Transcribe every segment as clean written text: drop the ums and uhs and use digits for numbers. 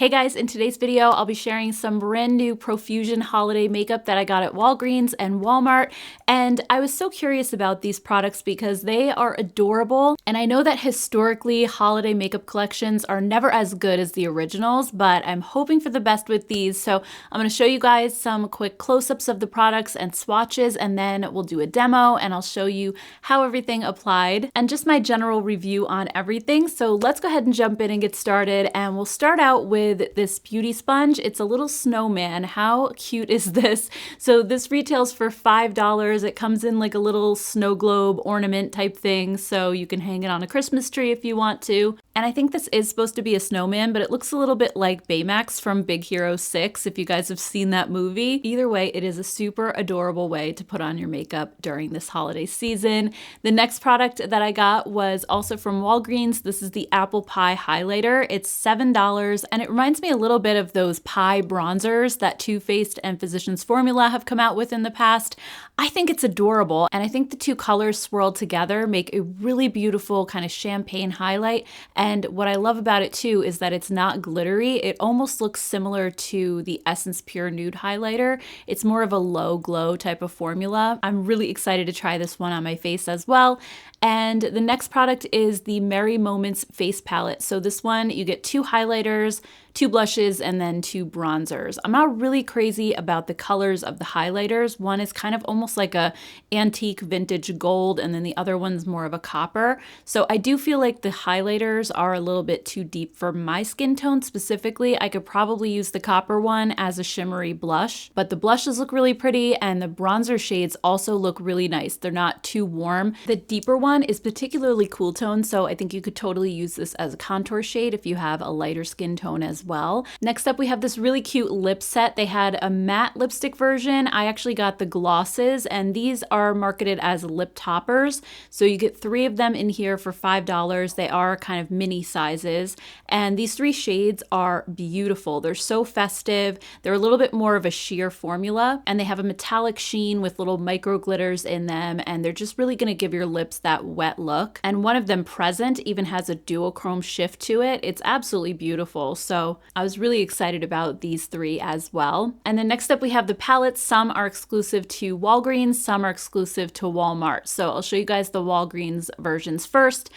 Hey guys, in today's video, I'll be sharing some brand new Profusion holiday makeup that I got at Walgreens and Walmart. And I was so curious about these products because they are adorable. And I know that historically, holiday makeup collections are never as good as the originals, but I'm hoping for the best with these. So I'm gonna show you guys some quick close-ups of the products and swatches, and then we'll do a demo and I'll show you how everything applied and just my general review on everything. So let's go ahead and jump in and get started. And we'll start out with this beauty sponge. It's a little snowman. How cute is this? So this retails for $5. It comes in like a little snow globe ornament type thing, so you can hang it on a Christmas tree if you want to. And I think this is supposed to be a snowman, but it looks a little bit like Baymax from Big Hero 6, if you guys have seen that movie. Either way, it is a super adorable way to put on your makeup during this holiday season. The next product that I got was also from Walgreens. This is the Apple Pie Highlighter. It's $7, and it reminds me a little bit of those pie bronzers that Too Faced and Physicians Formula have come out with in the past. I think it's adorable, and I think the two colors swirled together make a really beautiful kind of champagne highlight. And what I love about it too is that it's not glittery. It almost looks similar to the Essence Pure Nude highlighter. It's more of a low glow type of formula. I'm really excited to try this one on my face as well. And the next product is the Merry Moments face palette. So this one, you get 2 highlighters, 2 blushes, and then 2 bronzers. I'm not really crazy about the colors of the highlighters. One is kind of almost like a antique vintage gold, and then the other one's more of a copper. So I do feel like the highlighters are a little bit too deep for my skin tone specifically. I could probably use the copper one as a shimmery blush, but the blushes look really pretty, and the bronzer shades also look really nice. They're not too warm. The deeper one is particularly cool tone, so I think you could totally use this as a contour shade if you have a lighter skin tone as well. Next up, we have this really cute lip set. They had a matte lipstick version. I actually got the glosses, and these are marketed as lip toppers. So you get 3 of them in here for $5. They are kind of mini sizes, and these 3 shades are beautiful. They're so festive. They're a little bit more of a sheer formula, and they have a metallic sheen with little micro glitters in them, and they're just really gonna give your lips that wet look. And one of them, Present, even has a duochrome shift to it. It's absolutely beautiful. So I was really excited about these 3 as well. And then next up, we have the palettes. Some are exclusive to Walgreens, some are exclusive to Walmart. So I'll show you guys the Walgreens versions first.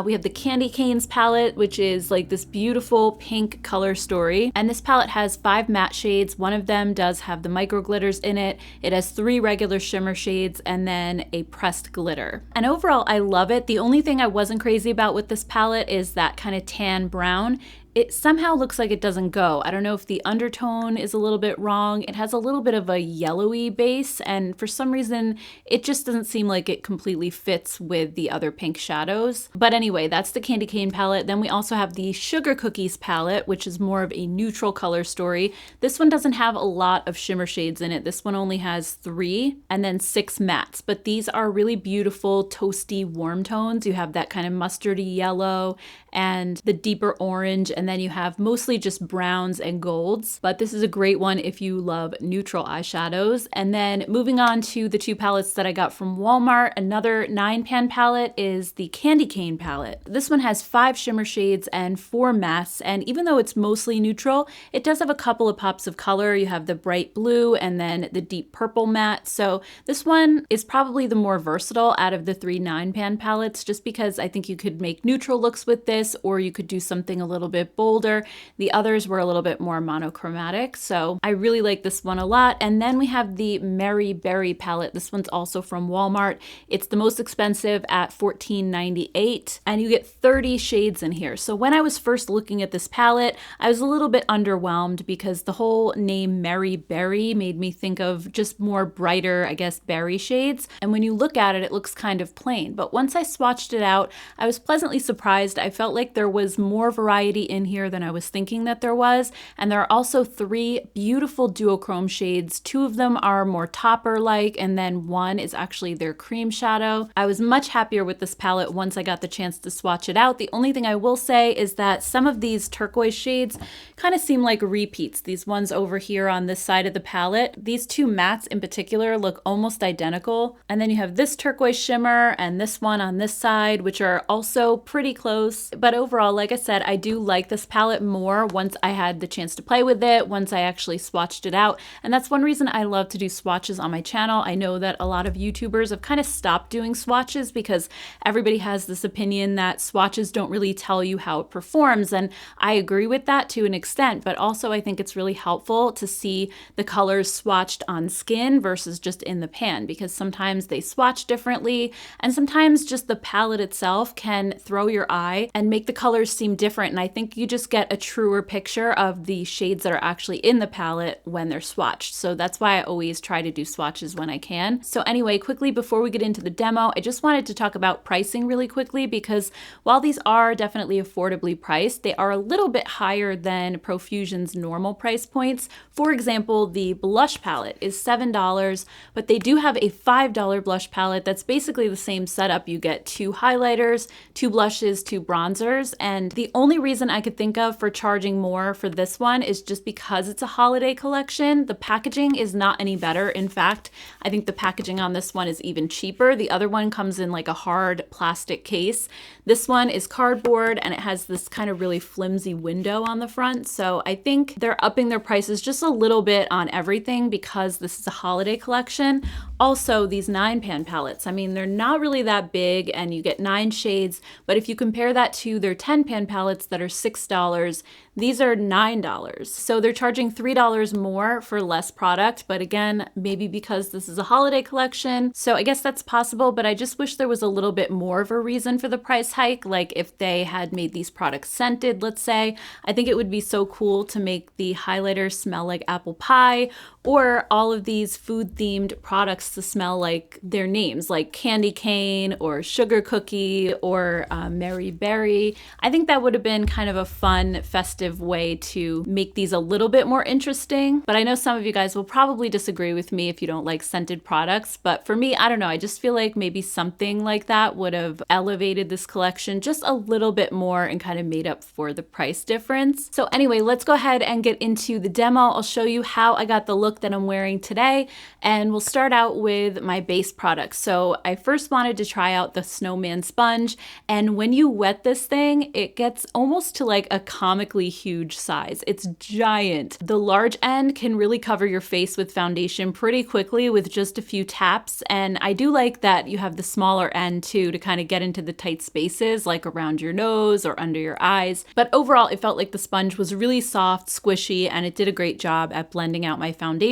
We have the Candy Canes palette, which is like this beautiful pink color story. And this palette has 5 matte shades. One of them does have the micro glitters in it. It has 3 regular shimmer shades and then a pressed glitter. And overall, I love it. The only thing I wasn't crazy about with this palette is that kind of tan brown. It somehow looks like it doesn't go. I don't know if the undertone is a little bit wrong. It has a little bit of a yellowy base, and for some reason, it just doesn't seem like it completely fits with the other pink shadows. But anyway, that's the Candy Cane palette. Then we also have the Sugar Cookies palette, which is more of a neutral color story. This one doesn't have a lot of shimmer shades in it. This one only has 3 and then 6 mattes, but these are really beautiful, toasty, warm tones. You have that kind of mustardy yellow and the deeper orange, and then you have mostly just browns and golds. But this is a great one if you love neutral eyeshadows. And then moving on to the 2 palettes that I got from Walmart, another 9-pan palette is the Candy Cane palette. This one has 5 shimmer shades and 4 mattes, and even though it's mostly neutral, it does have a couple of pops of color. You have the bright blue and then the deep purple matte. So this one is probably the more versatile out of the 3 9-pan palettes, just because I think you could make neutral looks with this, or you could do something a little bit bolder. The others were a little bit more monochromatic, so I really like this one a lot. And then we have the Merry Berry palette. This one's also from Walmart. It's the most expensive at $14.98, and you get 30 shades in here. So when I was first looking at this palette, I was a little bit underwhelmed because the whole name Merry Berry made me think of just more brighter, I guess, berry shades. And when you look at it, it looks kind of plain. But once I swatched it out, I was pleasantly surprised. I felt like there was more variety in here than I was thinking that there was. And there are also 3 beautiful duochrome shades. 2 of them are more topper-like, and then 1 is actually their cream shadow. I was much happier with this palette once I got the chance to swatch it out. The only thing I will say is that some of these turquoise shades kind of seem like repeats. These ones over here on this side of the palette, these 2 mattes in particular look almost identical. And then you have this turquoise shimmer and this one on this side, which are also pretty close. But overall, like I said, I do like this palette more once I had the chance to play with it, once I actually swatched it out. And that's one reason I love to do swatches on my channel. I know that a lot of YouTubers have kind of stopped doing swatches because everybody has this opinion that swatches don't really tell you how it performs. And I agree with that to an extent, but also I think it's really helpful to see the colors swatched on skin versus just in the pan, because sometimes they swatch differently, and sometimes just the palette itself can throw your eye and make the colors seem different. And I think you just get a truer picture of the shades that are actually in the palette when they're swatched. So that's why I always try to do swatches when I can. So anyway, quickly before we get into the demo, I just wanted to talk about pricing really quickly, because while these are definitely affordably priced, they are a little bit higher than Profusion's normal price points. For example, the blush palette is $7, but they do have a $5 blush palette that's basically the same setup. You get 2 highlighters, 2 blushes, 2 bronzers, and the only reason I could think of for charging more for this one is just because it's a holiday collection. The packaging is not any better. In fact, I think the packaging on this one is even cheaper. The other one comes in like a hard plastic case. This one is cardboard, and it has this kind of really flimsy window on the front. So I think they're upping their prices just a little bit on everything because this is a holiday collection. Also, these 9-pan palettes, I mean, they're not really that big and you get 9 shades, but if you compare that to their 10-pan palettes that are $6, these are $9. So they're charging $3 more for less product, but again, maybe because this is a holiday collection. So I guess that's possible, but I just wish there was a little bit more of a reason for the price hike. Like if they had made these products scented, let's say, I think it would be so cool to make the highlighter smell like apple pie, or all of these food-themed products to smell like their names, like candy cane or sugar cookie or Mary Berry. I think that would have been kind of a fun, festive way to make these a little bit more interesting. But I know some of you guys will probably disagree with me if you don't like scented products. But for me, I don't know, I just feel like maybe something like that would have elevated this collection just a little bit more and kind of made up for the price difference. So anyway, let's go ahead and get into the demo. I'll show you how I got the look that I'm wearing today, and we'll start out with my base products. So I first wanted to try out the Snowman sponge, and when you wet this thing, it gets almost to like a comically huge size. It's giant. The large end can really cover your face with foundation pretty quickly with just a few taps, and I do like that you have the smaller end too to kind of get into the tight spaces like around your nose or under your eyes. But overall, it felt like the sponge was really soft, squishy, and it did a great job at blending out my foundation,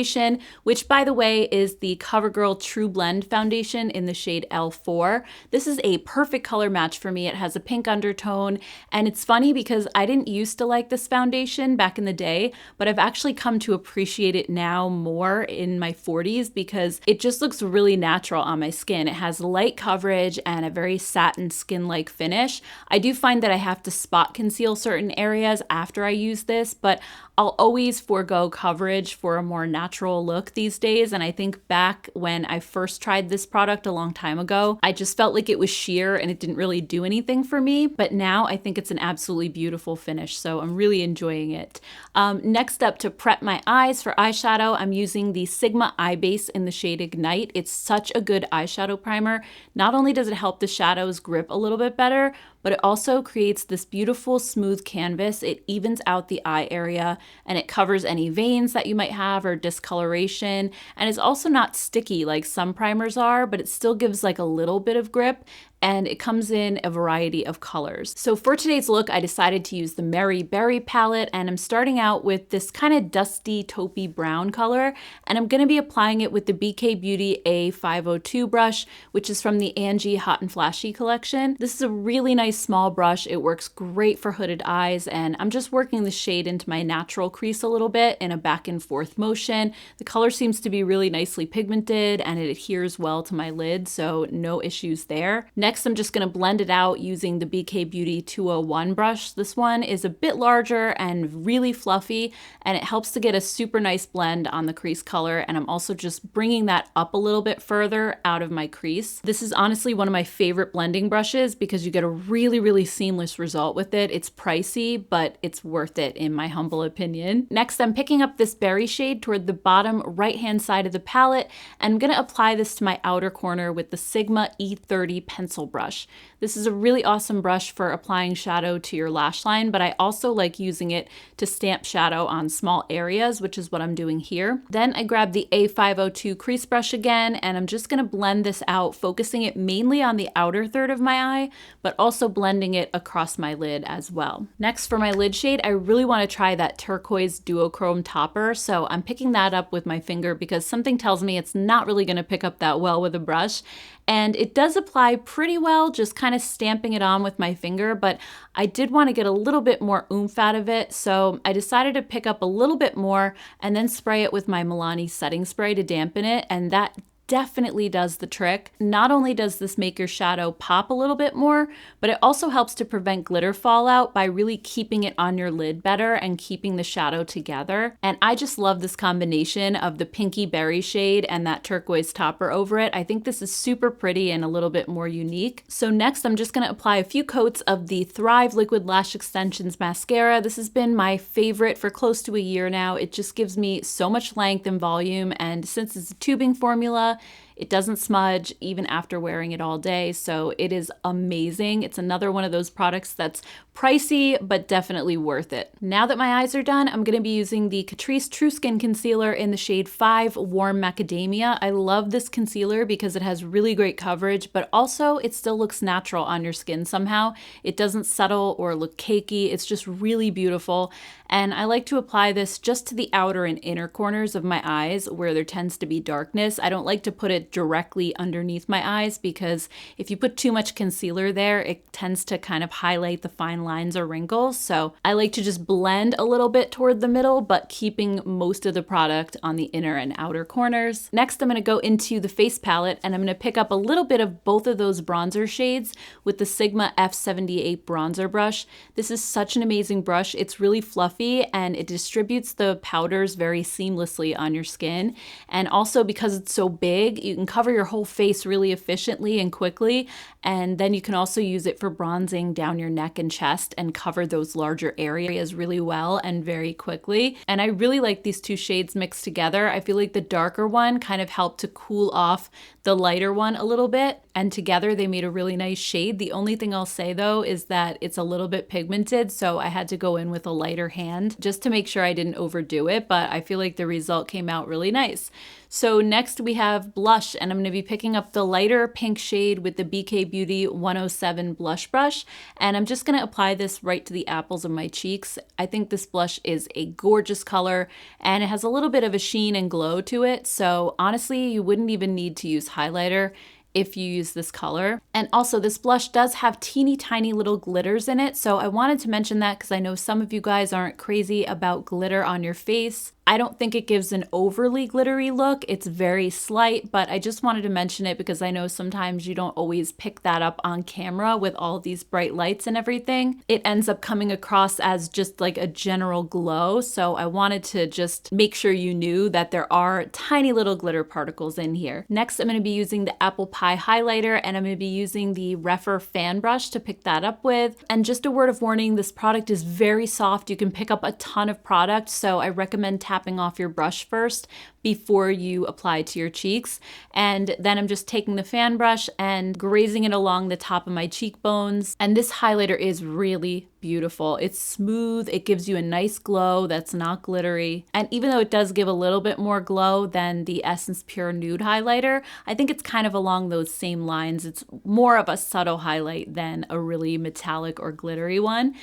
which by the way is the CoverGirl True Blend foundation in the shade L4. This is a perfect color match for me. It has a pink undertone, and it's funny because I didn't used to like this foundation back in the day, but I've actually come to appreciate it now more in my 40s because it just looks really natural on my skin. It has light coverage and a very satin skin-like finish. I do find that I have to spot conceal certain areas after I use this, but I'll always forego coverage for a more natural look these days. And I think back when I first tried this product a long time ago, I just felt like it was sheer and it didn't really do anything for me. But now I think it's an absolutely beautiful finish. So I'm really enjoying it. Next up, to prep my eyes for eyeshadow, I'm using the Sigma Eye Base in the shade Ignite. It's such a good eyeshadow primer. Not only does it help the shadows grip a little bit better, but it also creates this beautiful smooth canvas. It evens out the eye area and it covers any veins that you might have or discoloration. And it's also not sticky like some primers are, but it still gives like a little bit of grip. And it comes in a variety of colors. So for today's look, I decided to use the Mary Berry palette, and I'm starting out with this kind of dusty taupey brown color, and I'm gonna be applying it with the BK Beauty A502 brush, which is from the Angie Hot and Flashy collection. This is a really nice small brush. It works great for hooded eyes, and I'm just working the shade into my natural crease a little bit in a back and forth motion. The color seems to be really nicely pigmented, and it adheres well to my lid, so no issues there. Next, I'm just going to blend it out using the BK Beauty 201 brush. This one is a bit larger and really fluffy, and it helps to get a super nice blend on the crease color, and I'm also just bringing that up a little bit further out of my crease. This is honestly one of my favorite blending brushes because you get a really really, really seamless result with it. It's pricey, but it's worth it in my humble opinion. Next, I'm picking up this berry shade toward the bottom right-hand side of the palette, and I'm gonna apply this to my outer corner with the Sigma E30 pencil brush. This is a really awesome brush for applying shadow to your lash line, but I also like using it to stamp shadow on small areas, which is what I'm doing here. Then I grab the A502 crease brush again, and I'm just gonna blend this out, focusing it mainly on the outer third of my eye, but also blending it across my lid as well. Next, for my lid shade, I really wanna try that turquoise duochrome topper, so I'm picking that up with my finger because something tells me it's not really gonna pick up that well with a brush. And it does apply pretty well, just kind of stamping it on with my finger, but I did want to get a little bit more oomph out of it, so I decided to pick up a little bit more and then spray it with my Milani setting spray to dampen it, and that definitely does the trick. Not only does this make your shadow pop a little bit more, but it also helps to prevent glitter fallout by really keeping it on your lid better and keeping the shadow together. And I just love this combination of the pinky berry shade and that turquoise topper over it. I think this is super pretty and a little bit more unique. So next, I'm just gonna apply a few coats of the Thrive Liquid Lash Extensions Mascara. This has been my favorite for close to a year now. It just gives me so much length and volume, and since it's a tubing formula, it doesn't smudge even after wearing it all day, so it is amazing. It's another one of those products that's pricey, but definitely worth it. Now that my eyes are done, I'm gonna be using the Catrice True Skin Concealer in the shade 5 Warm Macadamia. I love this concealer because it has really great coverage, but also it still looks natural on your skin somehow. It doesn't settle or look cakey. It's just really beautiful. And I like to apply this just to the outer and inner corners of my eyes where there tends to be darkness. I don't like to put it directly underneath my eyes because if you put too much concealer there, it tends to kind of highlight the fine lines or wrinkles. So I like to just blend a little bit toward the middle, but keeping most of the product on the inner and outer corners. Next, I'm gonna go into the face palette and I'm gonna pick up a little bit of both of those bronzer shades with the Sigma F78 bronzer brush. This is such an amazing brush. It's really fluffy and it distributes the powders very seamlessly on your skin. And also because it's so big, you can cover your whole face really efficiently and quickly. And then you can also use it for bronzing down your neck and chest and cover those larger areas really well and very quickly. And I really like these two shades mixed together. I feel like the darker one kind of helped to cool off the lighter one a little bit, and together they made a really nice shade. The only thing I'll say though is that it's a little bit pigmented, so I had to go in with a lighter hand just to make sure I didn't overdo it, but I feel like the result came out really nice. So next we have blush, and I'm going to be picking up the lighter pink shade with the BK Beauty 107 blush brush, and I'm just going to apply this right to the apples of my cheeks. I think this blush is a gorgeous color and it has a little bit of a sheen and glow to it, so honestly you wouldn't even need to use highlighter if you use this color. And also this blush does have teeny tiny little glitters in it, so I wanted to mention that because I know some of you guys aren't crazy about glitter on your face. I don't think it gives an overly glittery look. It's very slight, but I just wanted to mention it because I know sometimes you don't always pick that up on camera with all these bright lights and everything. It ends up coming across as just like a general glow, so I wanted to just make sure you knew that there are tiny little glitter particles in here. Next, I'm going to be using the Apple Pie highlighter, and I'm going to be using the Rephr fan brush to pick that up with. And just a word of warning, this product is very soft. You can pick up a ton of product, so I recommend tapping off your brush first before you apply to your cheeks. And then I'm just taking the fan brush and grazing it along the top of my cheekbones. And this highlighter is really beautiful. It's smooth. It gives you a nice glow that's not glittery. And even though it does give a little bit more glow than the Essence Pure Nude highlighter, I think it's kind of along those same lines. It's more of a subtle highlight than a really metallic or glittery one.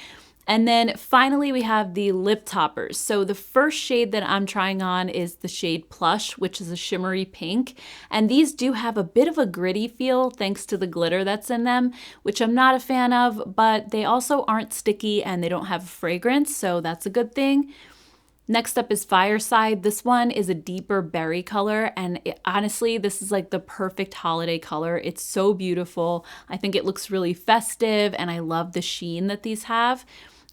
And then finally we have the lip toppers. So the first shade that I'm trying on is the shade Plush, which is a shimmery pink. And these do have a bit of a gritty feel thanks to the glitter that's in them, which I'm not a fan of, but they also aren't sticky and they don't have a fragrance, so that's a good thing. Next up is Fireside. This one is a deeper berry color, and honestly, this is like the perfect holiday color. It's so beautiful. I think it looks really festive, and I love the sheen that these have.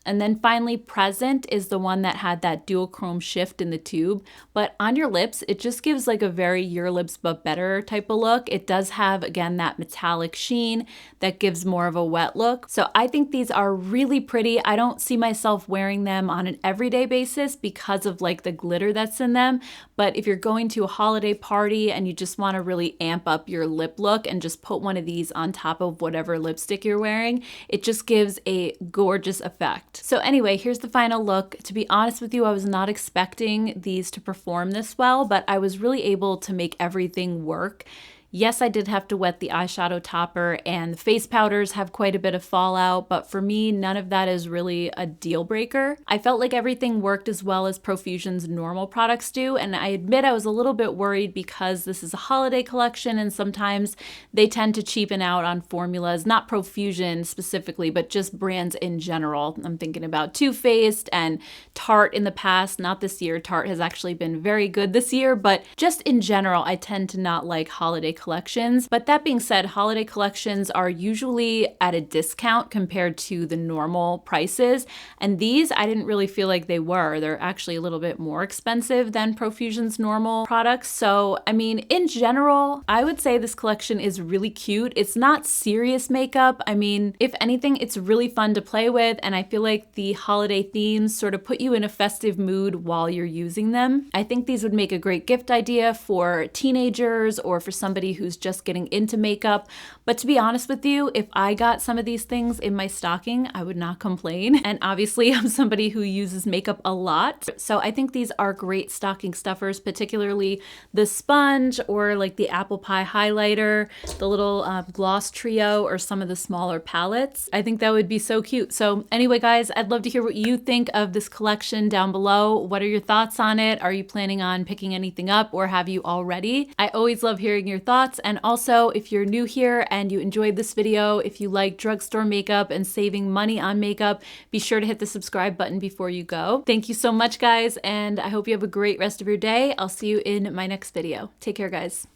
And then finally, Present is the one that had that duochrome shift in the tube. But on your lips, it just gives like a very Your Lips But Better type of look. It does have, again, that metallic sheen that gives more of a wet look. So I think these are really pretty. I don't see myself wearing them on an everyday basis because of like the glitter that's in them. But if you're going to a holiday party and you just want to really amp up your lip look and just put one of these on top of whatever lipstick you're wearing, it just gives a gorgeous effect. So anyway, here's the final look. To be honest with you, I was not expecting these to perform this well, but I was really able to make everything work. Yes, I did have to wet the eyeshadow topper, and the face powders have quite a bit of fallout, but for me, none of that is really a deal breaker. I felt like everything worked as well as Profusion's normal products do, and I admit I was a little bit worried because this is a holiday collection and sometimes they tend to cheapen out on formulas, not Profusion specifically, but just brands in general. I'm thinking about Too Faced and Tarte in the past, not this year. Tarte has actually been very good this year, but just in general, I tend to not like holiday collections. But that being said, holiday collections are usually at a discount compared to the normal prices. And these, I didn't really feel like they were. They're actually a little bit more expensive than Profusion's normal products. So, I mean, in general, I would say this collection is really cute. It's not serious makeup. I mean, if anything, it's really fun to play with. And I feel like the holiday themes sort of put you in a festive mood while you're using them. I think these would make a great gift idea for teenagers or for somebody who's just getting into makeup. But to be honest with you, if I got some of these things in my stocking, I would not complain. And obviously I'm somebody who uses makeup a lot. So I think these are great stocking stuffers, particularly the sponge or like the apple pie highlighter, the little gloss trio, or some of the smaller palettes. I think that would be so cute. So anyway, guys, I'd love to hear what you think of this collection down below. What are your thoughts on it? Are you planning on picking anything up, or have you already? I always love hearing your thoughts. And also, if you're new here and you enjoyed this video, if you like drugstore makeup and saving money on makeup, be sure to hit the subscribe button before you go. Thank you so much, guys, and I hope you have a great rest of your day. I'll see you in my next video. Take care, guys.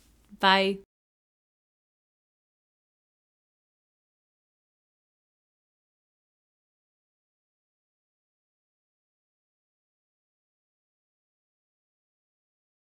Bye.